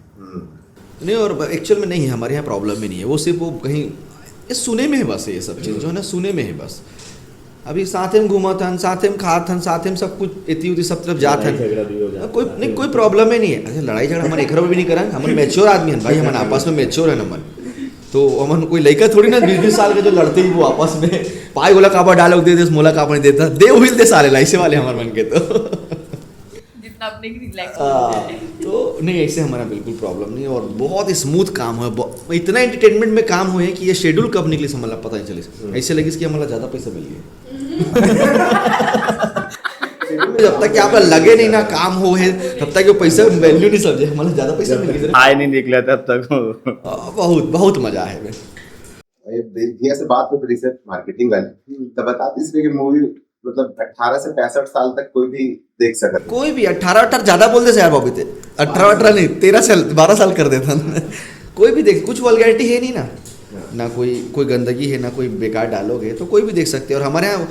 नहीं और एक्चुअल में नहीं है, हमारे यहाँ प्रॉब्लम ही नहीं है, वो सिर्फ वो कहीं ये सुने में है बस, ये सब चीज़ जो है ना सुने में है बस। अभी साथ में घूमा था, साथ में खा था, साथ में सब कुछ इतनी उतनी सब तरफ जाते हैं, कोई नहीं कोई प्रॉब्लम ही नहीं है। अच्छा लड़ाई झगड़ा हमारे एक भी नहीं करेंगे, हमारे मैच्योर आदमी है भाई, हमारे आपस में मैच्योर है नमन। तो हमन कोई लड़का थोड़ी ना 20-20 साल के जो लड़ते ही वो आपस में पाई गोला कापा डायलॉग दे दे मोला कापा नहीं देता दे हुई दे सारे लाइसे वाले हमारे मन के। तो अपने रिलैक्स हो जाए। तो नहीं, ऐसे हमारा बिल्कुल प्रॉब्लम नहीं, और बहुत ही स्मूथ काम है, इतना एंटरटेनमेंट में काम हुए कि ये शेड्यूल कब निकली से हमारा पता नहीं चले, ऐसे लगे कि हमारा ज़्यादा पैसा मिल गया। जब तक कि आप लगे नहीं ना काम हो है, तब तक वो पैसा वैल्यू नहीं समझे, हमारा ज़्यादा पैसा मिल गया। आए नहीं निकला तब तक। बहुत बहुत मज़ा है। भैया से बात में रिसर्च मार्केटिंग वाली तो बताते इसमें कि मूवी मतलब 18 से 65 साल तक कोई भी देख सकता है। कोई भी 18 ज़्यादा बोलते से यार बॉबी थे, 18 नहीं 13 साल 12 साल कर देता। कोई भी देख, कुछ वल्गैरिटी है नहीं ना कोई गंदगी है, ना कोई बेकार डायलॉग है, तो कोई भी देख सकते हैं। और हमारे यहाँ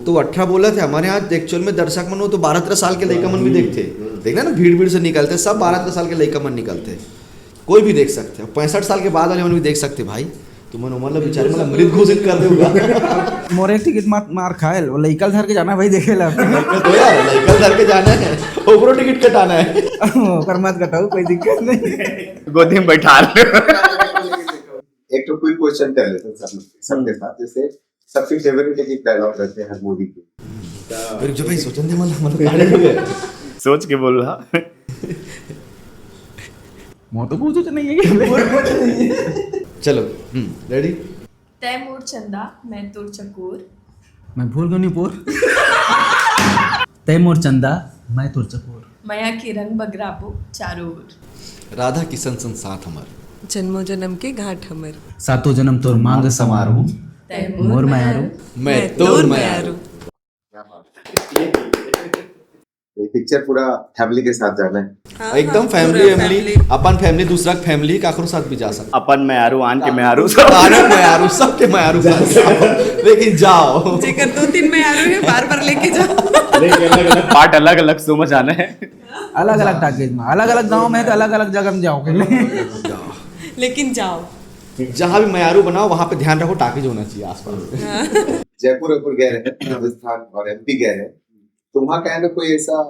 तो 18 बोला थे, हमारे यहाँ एक्चुअल में दर्शक मन हो तो 12-13 साल के लड़का मन भी देखते, देखना ना भीड़ से निकलते, सब 12-13 साल के लड़का मन निकलते, कोई भी देख सकते हैं। 65 साल के बाद वाले मन भी देख सकते भाई, तुम मतलब बेचारे मतलब मृत घोषित कर देगा। मोरे टिकट मार खाए वो लइकल धर के जाना भाई देखे ला। तो यार लड़का धर के जाना है, ओकरो टिकट कटाना है, ओकर मत कटाओ, कोई दिक्कत नहीं, गोदी में बैठा ले। एक तो कोई क्वेश्चन कर लेते हैं सबके साथ, जैसे सबसे फेवरेट एक डायलॉग रहते हैं हर मूवी के। फिर जो भाई सोचन दे मतलब काढ़े हो गए, सोच के बोल रहा। मो तो पूछो नहीं है। चलो रेडी। तय मोर चंदा मैं तोर चकोर, मैं भूल गई पोर। तय मोर चंदा मैं तोर चकोर, माया के रंग बगराबो चारों ओर, राधा किशन सन साथ हमार, जन्मों जन्म के घाट हमर, सातों जन्म तोर मांग समारू, तय मोर मायारू, मैं तोर मयारू। ये पिक्चर पूरा फैमिली के साथ जाना है। एकदम फैमिली अपन फैमिली दूसरा फैमिली काकरो साथ भी जा सकते, अपन मयारू आन के मयारू आनंद मयारू सबके मयारू लेकिन जाओ जेकर 2-3 मयारू है बार लेके जाओ। पार्ट अलग अलग समझ आना है, अलग अलग पैकेज में, अलग अलग गांव में, तो अलग अलग जगह में जाओगे। लेकिन जाओ, जहाँ भी मयारू बनाओ वहाँ पे ध्यान रखो टाकीज होना चाहिए आसपास। जयपुर गए रहे, राजस्थान और MP गए रहे, तो वहाँ क्या है ना कोई ऐसा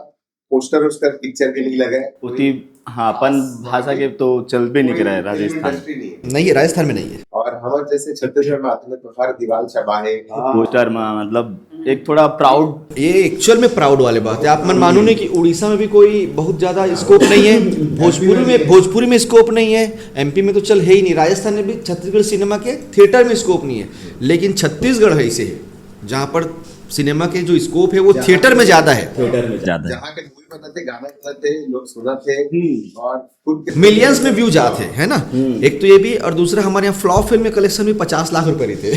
पोस्टर वोस्टर पिक्चर के नहीं लगा है उतनी। हाँ, अपन भाषा के तो चल भी नहीं रहा है राजस्थान, इंडस्ट्री नहीं है। नहीं है, राजस्थान में नहीं है। और हमारे जैसे छत्तीसगढ़ में आते हैं तो हर दीवार छबाहे पोस्टर में मतलब एक थोड़ा प्राउड। ये एक्चुअल में प्राउड वाले बात है। आप मन मानो नहीं कि उड़ीसा में भी कोई बहुत ज्यादा स्कोप नहीं है, भोजपुरी में स्कोप नहीं है, MP में तो चल है ही नहीं, राजस्थान में भी छत्तीसगढ़ सिनेमा के थिएटर में स्कोप नहीं है, लेकिन छत्तीसगढ़ ऐसे है जहाँ पर सिनेमा के जो स्कोप है वो थिएटर में ज्यादा है, जहाँ के मूवी बनाते गाना बनाते लोग सुनाते और खुद मिलियंस में व्यूज आते है ना। एक तो ये भी, और दूसरा हमारे यहाँ फ्लॉप फिल्म में कलेक्शन भी 50 लाख रुपए थे।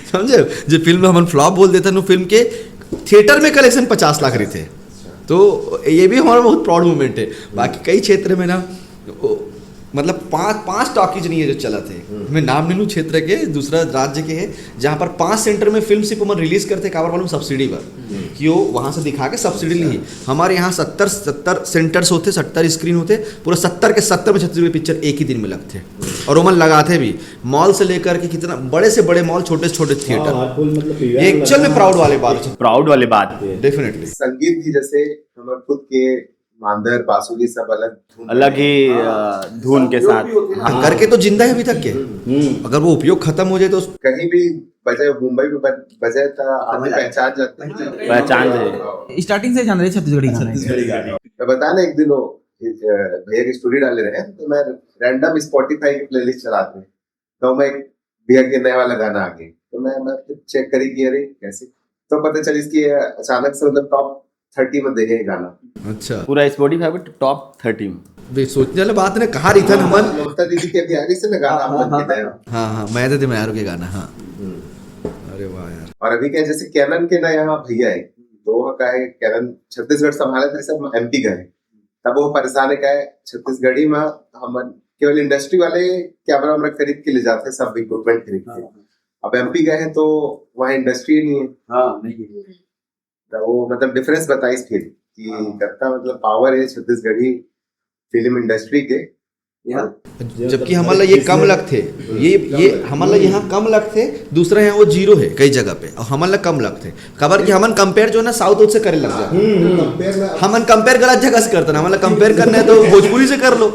समझे, जो फिल्म हम फ्लॉप बोल देते हैं फिल्म के थिएटर में कलेक्शन 50 लाख रहे थे, तो ये भी हमारा बहुत प्राउड मोमेंट है। बाकी कई क्षेत्र में ना मतलब पांच टॉकीज नहीं है जो चला थे, मैं नाम नहीं लूँ क्षेत्र के, दूसरा राज्य के है, जहाँ पर 5 सेंटर में फिल्म सिर्फ हम रिलीज करते काबर मालूम सब्सिडी पर, कि वो वहाँ से दिखा के सब्सिडी ली। हमारे यहाँ 70 सेंटर्स होते, 70 स्क्रीन होते, पूरा 70 के 70 में छत्तीसगढ़ पिक्चर एक ही दिन में लगते, और वो मन लगाते भी मॉल से लेकर के कितना बड़े से बड़े मॉल, छोटे से छोटे थिएटर। ये एक्चुअल में प्राउड वाली बात है, डेफिनेटली। संगीत भी जैसे हमारे खुद के मांदर बांसुरी सब अलग ही धुन के साथ करके तो जिंदा है अभी तक के। अगर वो उपयोग खत्म हो जाए तो कहीं भी बजाय, मुंबई में बजाय तो आदमी पहचान जाते हैं, पहचान जाए। स्टार्टिंग से जान रहे छत्तीसगढ़ी गाने। तो बता ना, एक दिन वो भैया की स्टोरी डाले रहे, तो मैं रैंडम स्पॉटिफाई की प्लेलिस्ट चलाते हैं, तो मैं भैया के नया वाला गाना आ गया, तो मैं चेक करी कि अरे कैसे, तो पता चली इसकी अचानक से मतलब टॉप 30 में देखे गाना। अच्छा, पूरा स्पॉटिफाई पे टॉप 30 में। सोचने वाली बात ने कहा रही था ना मन, ममता दीदी के बिहारी से ना गाना मन के नया। हाँ मैं तो मयारू के गाना। हाँ अरे वाह यार। और अभी क्या जैसे कैनन के ना यहाँ भैया है, तो का है कैनन छत्तीसगढ़ संभाले थे, सब MP गए, तब वो परेशान है क्या है छत्तीसगढ़ी में हम केवल इंडस्ट्री वाले कैमरा वैमरा खरीद के ले जाते हैं, सब इक्विपमेंट खरीद के। अब MP गए हैं तो वहाँ इंडस्ट्री नहीं है, तो वो मतलब डिफरेंस बताइस फिर कि कितना मतलब पावर है छत्तीसगढ़ी फिल्म इंडस्ट्री के जबकि हमारा ये कम लग थे, ये हमारा यहाँ कम लग थे, दूसरा यहाँ वो जीरो है कई जगह पे, और हमारा कम लग थे। खबर कि हमन कंपेयर जो ना साउथ से करे लग जाए, हमन कंपेयर गलत जगह से करते ना, हमारा कंपेयर करना है तो भोजपुरी से कर लो,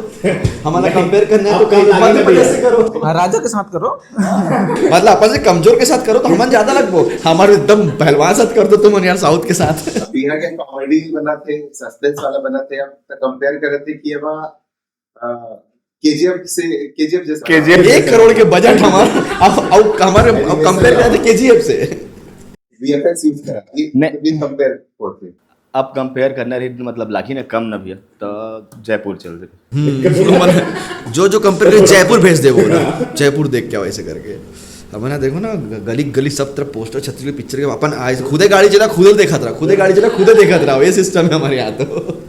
हमारा कंपेयर करना है तो कहीं मध्य प्रदेश से करो, राजा के साथ करो। मतलब अपन से कमजोर के साथ करो तो हमन ज्यादा लगभो, हमारे एकदम पहलवान साथ कर दो तुम यार साउथ के साथ। यहाँ के कॉमेडी बनाते, सस्पेंस वाला बनाते, अब कंपेयर करते कि अब केजीएफ जैसा 1 करोड़ के बजट हमारा, अब हमारे कंपेयर करते केजीएफ से, वीएफएक्स यूज करा नहीं। कंपेयर होते। अब कंपेयर करना रही मतलब लाखी ने कम न भैया तो जयपुर चल दे। जो कंपेयर करे जयपुर भेज दे वो ना, जयपुर देख के वैसे करके। अब ना देखो ना गली गली सब तरफ पोस्टर छतरी पिक्चर के, अपन आए खुदे गाड़ी चला खुदे देखत रहा, खुदे गाड़ी चला खुदे देखत रहा, ये सिस्टम है हमारे यहाँ तो।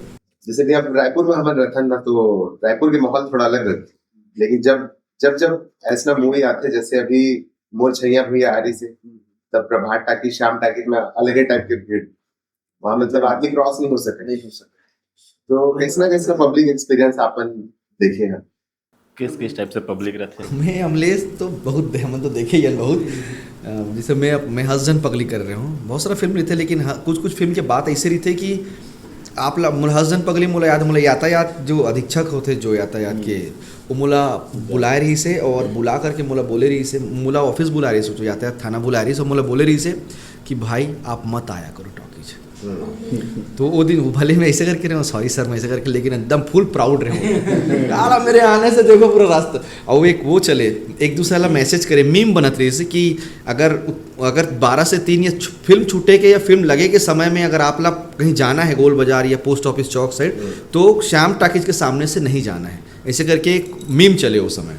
जैसे कि अब रायपुर में हमारे रहता ना, तो रायपुर के माहौल थोड़ा अलग रहता, लेकिन जब ऐसा मूवी आते जैसे अभी मोर छैया भैया आ रही से, तब प्रभात टाकी श्याम टाकी में अलग टाइप के भीड़, वहां मतलब आदमी क्रॉस नहीं हो सके। तो कैसा पब्लिक एक्सपीरियंस आपन देखे हैं? किस टाइप से पब्लिक रहते हैं? मैं अमलेश तो बहुत हम तो देखे ही बहुत, जैसे मैं हसजन पगली कर रहे हूँ, बहुत सारा फिल्म रहते, लेकिन कुछ फिल्म के बात ऐसे रही थे कि आप हसजन पगली मोला यातायात जो अधीक्षक होते जो यातायात के, वो मोला बुलाए रही से, और बुला करके मोला बोले रही से, मोला ऑफिस बुला रही से, जो यातायात थाना बुला रही से, मोला बोले रही से कि भाई आप मत आया करो टॉकीज। तो वो दिन भले मैं ऐसे करके रहा हूँ, सॉरी सर मैं ऐसे करके, लेकिन एकदम फुल प्राउड रहे यार मेरे आने से देखो पूरा रास्ता। और एक वो चले एक दूसरे वाला मैसेज करे, मीम बनत रही से कि अगर 12 से 3 या फिल्म छूटे के या फिल्म लगे के समय में अगर आप लोग कहीं जाना है गोल बाजार या पोस्ट ऑफिस चौक साइड, तो श्याम टाकीज के सामने से नहीं जाना है, ऐसे करके एक मीम चले उस समय।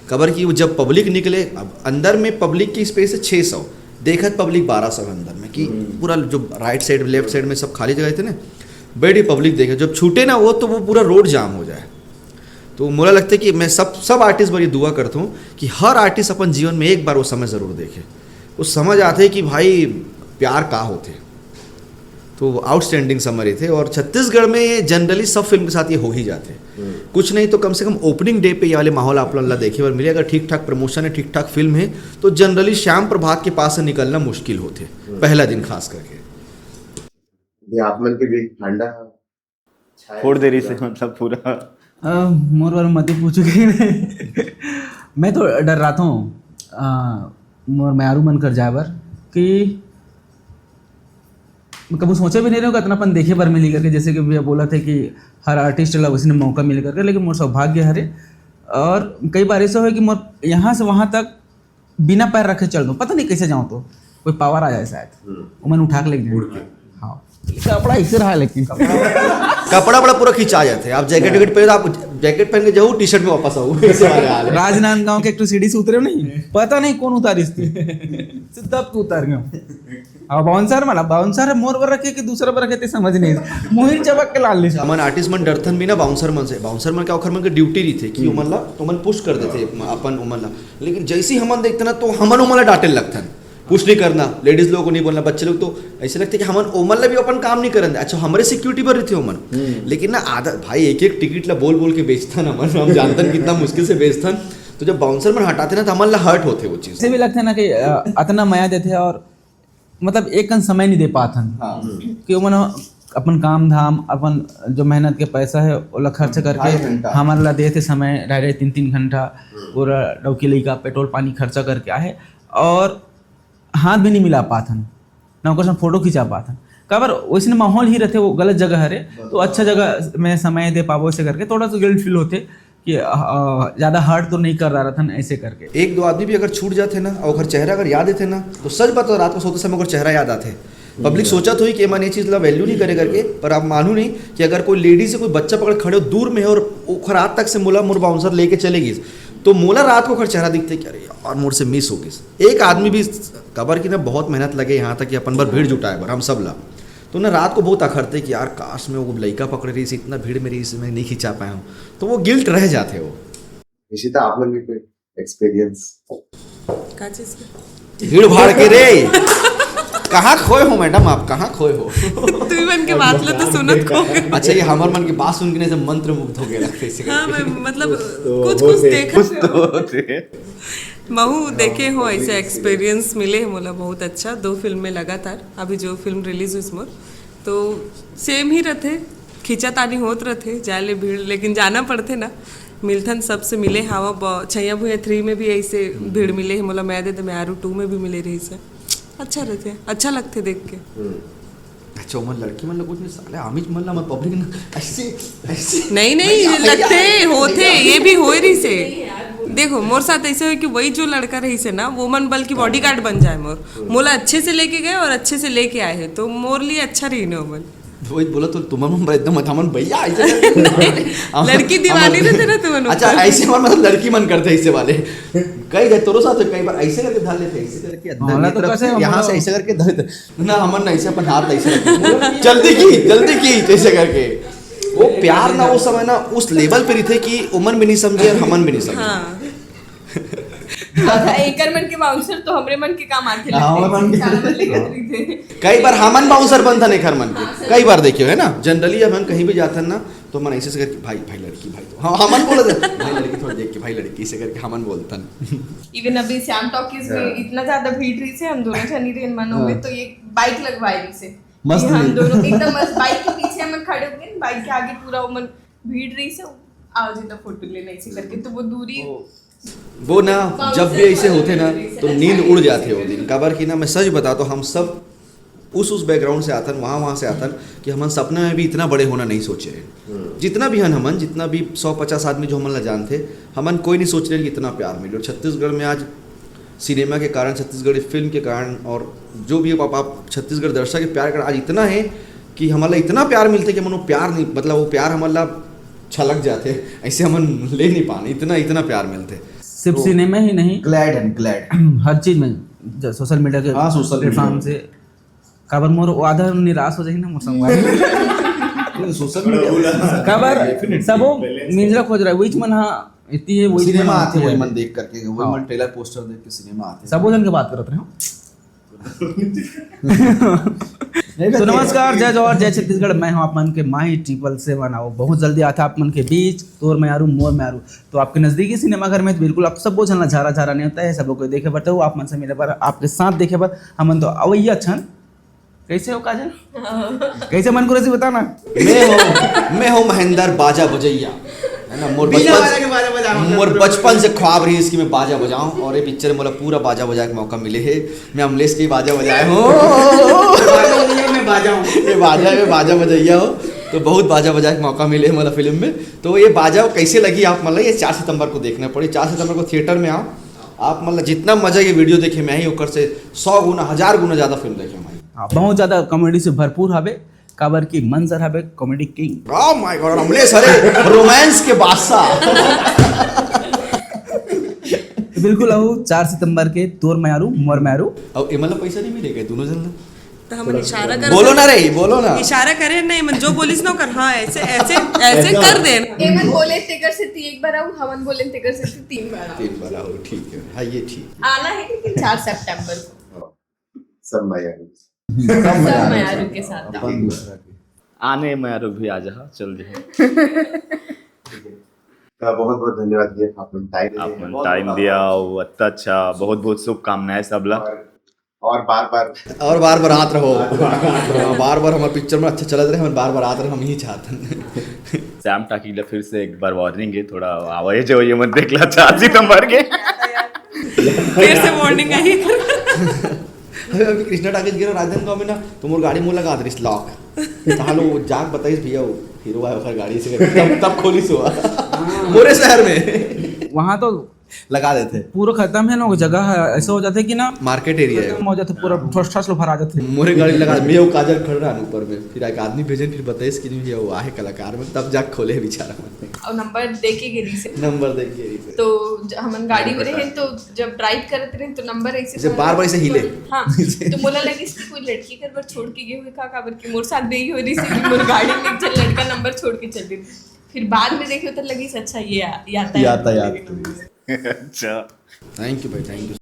खबर की जब पब्लिक निकले, अब अंदर में पब्लिक की स्पेस है 600, देखत पब्लिक 1200 अंदर में, कि पूरा जो राइट साइड लेफ्ट साइड में सब खाली जगह थे ना, बड़ी पब्लिक देखे, जब छूटे ना वो तो वो पूरा रोड जाम हो जाए। तो मुझे लगता है कि मैं सब आर्टिस्ट बड़ी दुआ करता हूँ कि हर आर्टिस्ट अपन जीवन में एक बार वो समय ज़रूर देखे, उस समझ आते कि भाई प्यार का होते। तो आउटस्टैंडिंग समझ थे, और छत्तीसगढ़ में जनरली सब फिल्म के साथ ये हो ही जाते, कुछ नहीं तो कम से कम ओपनिंग डे पे ये वाले माहौल आप लोग देखे और मिले। अगर ठीक ठाक प्रमोशन है, ठीक ठाक फिल्म है, तो जनरली श्याम प्रभात के पास से निकलना मुश्किल होते पहला दिन खास करके। आप मन के भी ठंडा छोड़ दे रही से मतलब पूरा मोर बार मत ही पूछोगे। मैं तो डर रहा था मोर मैरू मन कर जाए बर कि कभी सोचे भी नहीं रहे इतनापन देखे बार मिली करके, जैसे कि भैया बोला था कि हर आर्टिस्ट ला उसने मौका मिल करके, लेकिन मोर सौभाग्य हरे। और कई बार ऐसा हो कि मोर यहाँ से वहाँ तक बिना पैर रखे चल दूँ, पता नहीं कैसे जाऊँ, तो कोई पावर आ जाए शायद, वो मैंने उठा के लेके जाए। हाँ कपड़ा ऐसे रहा, लेकिन कपड़ा बड़ा पूरा खिंचा जाते हैं। आप जैकेट वैकेट पहले, आप जैकेट पहन के जाओ, टी शर्ट में वापस आओ, ऐसे वाले हाल है। राजनांदगांव के एक सीढ़ी से उतरे नहीं, पता नहीं कौन उतारिस थी, सीधा उतार गए। अब बाउंसर मोर पर रखे कि दूसरा पर रखे थे समझ नहीं, मुहिर चबक के लाल ले। हमन आर्टिस्ट मन डरथन भी ना बाउंसर मन से, बाउंसर मन क्या ओखर मन के ड्यूटी रही थे कि उमन ला उमन पुश कर देते अपन उमन ला, लेकिन जैसे ही हमन देखते ना तो हमन उमन ला डांटे लगथन, पुश नहीं करना, लेडीज लोगों को नहीं बोलना, बच्चे लोग तो ऐसे लगते कि हमन ओमन ला भी अपन काम नहीं करन। अच्छा हमारे सिक्योरिटी पर रहते ओमन, लेकिन ना आधा भाई एक टिकट ला बोल के बेचथन, हम जानतन कितना मुश्किल से बेचथन। तो जब बाउंसर मन हटाते ना तो हमन ला हर्ट होते वो चीज, ऐसे भी लगता है ना कि इतना माया देते हैं और मतलब एक कन समय नहीं दे पाथन कि उमन अपन काम धाम अपन जो मेहनत के पैसा है वो खर्च करके हमारे ला देते समय 2.5-3 घंटा पूरा डौकी लई का पेट्रोल पानी खर्चा करके आए, और हाथ भी नहीं मिला पाथन ना ओकर संग फोटो खिंचा पाथन। काबर वैसे माहौल ही रहते, वो गलत जगह हरे, तो अच्छा जगह में समय दे पाबो ऐसे करके थोड़ा सा गिल्ट फील होते कि ज़्यादा हर्ट तो नहीं कर रहा था ऐसे करके। 1-2 आदमी भी अगर छूट जाते ना और अगर चेहरा अगर याद थे ना, तो सच बात रात को सोते समय अगर चेहरा याद आते, पब्लिक सोचा तो ही कि मन ये चीज़ ला वैल्यू नहीं करे करके, पर आप मानू नहीं कि अगर कोई लेडी से कोई बच्चा पकड़ खड़े हो दूर में है और वो रात तक से मोला मोर बाउंसर लेके चलेगी, तो मोला रात को खड़ चेहरा दिखते कि अरे यार मोर से मिस हो गई। एक आदमी भी कबर की ना बहुत मेहनत लगे यहाँ तक कि अपन बार भीड़ जुटाए बार हम सब ला, तो ना रात को बहुत अखरते कि यार काश में वो लड़का पकड़ रही थी, इतना भीड़ में रही से मैं नहीं खिंचा पाया हूँ, तो वो गिल्ट रह जाते हो। निशिता आप लोग भी एक्सपीरियंस का चीज के भीड़ भाड़ के रे कहाँ खोए हो मैडम, आप कहाँ खोए हो? तू बन के बात लो तो सुनत को। अच्छा, ये हमार मन की बात सुन के नहीं से मंत्र मुग्ध हो गए लगते इसे हाँ करके। मैं मतलब कुछ देखा कुछ तो होते। महू देखे हो ऐसे एक्सपीरियंस मिले है मोला बहुत अच्छा। 2 फिल्में लगातार, अभी जो फिल्म रिलीज हुई मोर तो सेम ही रहते, खींचातानी होत रहते, जाले भीड़, लेकिन जाना पड़ते ना। मिलथन सबसे मिले हवा छैया भुया 3 में भी ऐसे भीड़ मिले है मोला, मैं दे म्यारू 2 में भी मिले रही से। अच्छा रहते, अच्छा लगते देख के। अच्छा मन लड़की मन कुछ नहीं साले आमिज मन ला पब्लिक ने ऐसे ऐसे नहीं लगते होते, ये भी हो रही से। देखो मोर साथ ऐसे हो कि वही जो लड़का रही से ना वो मन बल्कि बॉडीगार्ड बन जाए मोला अच्छे से लेके गए और अच्छे से लेके आए हैं, तो मोर लिए अच्छा रही न मन। वही बोला तो तुम्हारा एकदम मथामन भैया ऐसे लड़की दीवानी रहते ना तुम। अच्छा ऐसे मन मतलब लड़की मन करते ऐसे वाले कई गए तोरो साथ कई बार ऐसे करके धर लेते, ऐसे करके हाँ, तो कैसे यहाँ से ऐसे करके धर लेते ना, हमन ना ऐसे अपन हाथ ऐसे जल्दी की ऐसे करके। वो प्यार ना उस समय ना उस लेवल पे थे कि उमन भी नहीं समझे और हमन भी नहीं समझे। हाँ एकर मन के बाउंसर तो हमरे मन के काम आते हाँ, हमरे मन के। सारा मन लेके खरीदे। कई बार हमन बाउंसर बनता नहीं खर मन के, कई बार देखियो है ना। जनरली जब हम कहीं भी जाते हैं ना तो मन ऐसे करके भाई लड़की भाई, तो हाँ हमन बोले भाई लड़की, थोड़ा देख के भाई लड़की से करके हमन बोलता नहीं। इवन अभी श्याम टॉकीज में इतना ज्यादा भीड़ रही से, हम दोनों छनी रहे मनों में, तो ये बाइक लगवाई रही से मस्त कि हम नहीं? दोनों एकदम मस्त बाइक के पीछे हम खड़े हो गए, बाइक के आगे पूरा उमन भीड़ रही से, आओ जी तो फोटो लेना ऐसे करके। तो वो दूरी वो ना जब भी ऐसे होते ना तो नींद उड़ जाती है वो दिन। कबर की ना मैं सच बताता हूँ, हम सब उस बैकग्राउंड से आतन, वहाँ से आतन कि हम सपने में भी इतना बड़े होना नहीं सोचे हैं। जितना भी हन हमन, जितना भी 150 आदमी जो हमन ला जानते, हमन कोई नहीं सोच रहे कि इतना प्यार मिले। और छत्तीसगढ़ में आज सिनेमा के कारण, छत्तीसगढ़ी फिल्म के कारण, और जो भी आप छत्तीसगढ़ दर्शक के प्यार के कारण आज इतना है कि हमारा इतना प्यार मिलते कि हम प्यार नहीं, मतलब वो प्यार हमारा छलक जाते, ऐसे हमन ले नहीं पाने, इतना प्यार मिलते। सिर्फ सिनेमा ही नहीं, ग्लैड हर चीज में, सोशल मीडिया के हाँ, सोशल प्लेटफॉर्म से काबर मोर आधा निराश हो जाही ना मोर संगवारी। सोशल मीडिया काबर सबो मिंजरा खोज रहा है, वही मन हाँ इतनी है, वही सिनेमा आते वही मन देख करके, वही मन ट्रेलर पोस्टर देख के सिनेमा आते। सबो जन के बात करत रहे हो। तो नमस्कार, जय जवाहर, जय छत्तीसगढ़। मैं हूं आप मन के माही 777 आओ बहुत जल्दी आता आप मन के बीच, तोर म्यारू मोर म्यारू। तो आपके नजदीकी सिनेमा घर में तो बिल्कुल आप सब बोझल झारा नहीं होता है, सब कोई देखे बटे हो आप मन से मिले पर, आपके साथ देखे पर हमन तो अवैया छन। कैसे हो काजल? कैसे मन को रसी बता ना। मैं हूँ महेंद्र बाजा बजैया, है ना। मोर बचपन से ख्वाब रही इसकी मैं बाजा बजाऊं, और ये पिक्चर में मतलब पूरा बाजा बजाए के मौका मिले है। मैं अमलेश की बाजा बजाए हूँ, मैं बाजा बजैया हो, तो बहुत बाजा बजाए के मौका मिले है मतलब फिल्म में। तो ये बाजा कैसे लगी आप मतलब, ये 4 सितंबर को देखना पड़ी। 4 सितंबर को थिएटर में आओ आप, मतलब जितना मजा ये वीडियो देखे मैं ही ऊपर से 100 गुना 1000 गुना ज्यादा फिल्म देखे मैं। हाँ, बहुत ज्यादा कॉमेडी से भरपूर हवे, काबर की मंजर हवे comedy king. Oh my God, Amlesh अरे रोमांस के बादशाह। बिल्कुल आहू 4 सितंबर के तोर म्यारू मोर म्यारू। अब ये मतलब पैसा नहीं मिलेगा दोनों जन तो हम इशारा कर, बोलो ना रे, बोलो ना। इशारा करे नहीं मन जो बोलिस ना कर, हाँ ऐसे ऐसे ऐसे कर दे। एमन बोले तेकर से 1 बार आऊं, हमन बोले तेकर से 3 बार आऊं। 3 बार आओ, ठीक है। हाँ ये ठीक आना है लेकिन 4 सितंबर को सब मयारू। सब म्यारू के साथ आओ। आने म्यारू भी आ जा, चल जाए। बहुत बहुत धन्यवाद दिया आपने आपने टाइम दिया, वो अच्छा, बहुत बहुत शुभकामनाएं सबला। और बार बार आत रहो, बार हमारे पिक्चर में अच्छा चलत रहे, हम बार आत रहे, हम यही चाहते हैं। श्याम टाकीला फिर से एक बार वार्निंग है, थोड़ा आवाज जो ये मत देखला 4 सितंबर के। फिर से वार्निंग आई। अभी कृष्णा टाकीज गिरा राजनांदगांव में ना, तो मोर गाड़ी मोला लगा दरिस लॉक, तालो जाग बताइस भैया वो हीरो आया ओकर गाड़ी से, तब खोलिस हुआ मोरे शहर में। वहाँ तो लगा देते पूरा खत्म है ना, वो जगह है ऐसा हो जाता है कि ना मार्केट एरिया है, खत्म हो जाते पूरा ठोस लोग भरा जाते। मोरे गाड़ी लगा, मैं वो काजल खड़ रहा ऊपर में, फिर एक आदमी भेजन, फिर बताइस कि नहीं वो आहे कलाकार में, तब जाके खोले बेचारा। और नंबर देके गेली से, नंबर देख के तो हमन गाड़ी में रहे तो जब ड्राइव करत रहे तो नंबर ऐसे जैसे बार ऐसे हिले। हाँ, तो मोला लगी इसकी कोई लड़की कर छोड़ के गए हुए का काबर की मोर साथ बेही हो रही से कि मोर गाड़ी में एक जन लड़का नंबर छोड़ के चल गई। फिर बाद में देखे तो लगी अच्छा ये यातायात। अच्छा, थैंक यू भाई, थैंक यू।